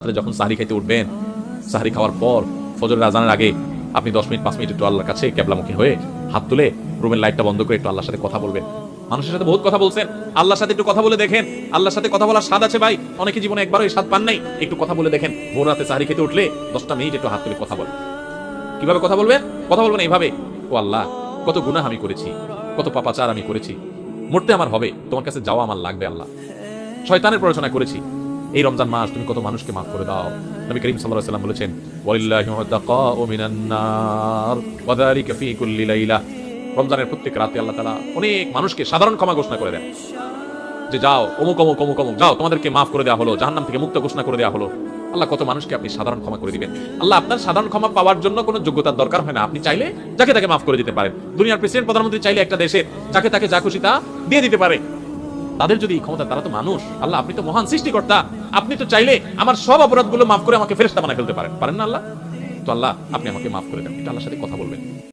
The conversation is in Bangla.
যখন সাহরি খাইতে উঠবেন, সাহরি খাওয়ার পর ফজরের আজানের আগে আপনি 10 মিনিট 5 মিনিট একটু আল্লাহর কাছে কেবলামুখী হয়ে হাত তুলে রুমের লাইটটা বন্ধ করে একটু আল্লাহর সাথে কথা বলবেন। মানুষের সাথে বহুত কথা বলছেন, আল্লাহর সাথে একটু কথা বলে দেখেন। আল্লাহর সাথে কথা বলার স্বাদ আছে ভাই, অনেকে জীবনে একবারও এই স্বাদ পান নাই। একটু কথা বলে দেখেন, ভোর রাতে সাহরি খেতে উঠলে 10টা মিনিট একটু হাত তুলে কথা বলেন। কিভাবে কথা বলবেন? কথা বলবেন এইভাবে, ও আল্লাহ, কত গুনাহ আমি করেছি, কত পাপাচার আমি করেছি, মরতে আমার হবে, তোমার কাছে যাওয়া আমার লাগবে আল্লাহ। শয়তানের প্ররোচনা করেছি, এই রমজান মাস তুমি কত মানুষকে মাফ করে দাও। নবী করিম সাল্লাল্লাহু আলাইহি ওয়াসাল্লাম বলেছেন, ওয়ালিল্লাহি মুতাকাউ মিনান নার ওয়া যালিকা ফি কুল্লি লাইলা। রমজানের প্রত্যেক রাতে আল্লাহ তাআলা অনেক মানুষকে সাধারণ ক্ষমা ঘোষণা করে দেন, যে যাও অমুক অমুক অমুক অমুক, যাও তোমাদেরকে মাফ করে দেওয়া হলো, জাহান্নাম থেকে মুক্ত ঘোষণা করে দেওয়া হলো। আল্লাহ কত মানুষকে আপনি সাধারণ ক্ষমা করে দিবেন। আল্লাহ আপনার সাধারণ ক্ষমা পাওয়ার জন্য কোনো যোগ্যতার দরকার হয় না, আপনি চাইলে যাকে তাকে মাফ করে দিতে পারেন। দুনিয়ার প্রেসিডেন্ট প্রধানমন্ত্রী চাইলে একটা দেশের যাকে তাকে যা খুশি তা দিয়ে দিতে পারে। তাদের যদি এই ক্ষমতা, তারা তো মানুষ। আল্লাহ আপনি তো মহান সৃষ্টিকর্তা, আপনি তো চাইলে আমার সব অপরাধগুলো মাফ করে আমাকে ফেরেশতা বানায় ফেলতে পারেন, পারেন না আল্লাহ? তো আল্লাহ আপনি আমাকে মাফ করে দেন, এটা আল্লাহর সাথে কথা বলবেন।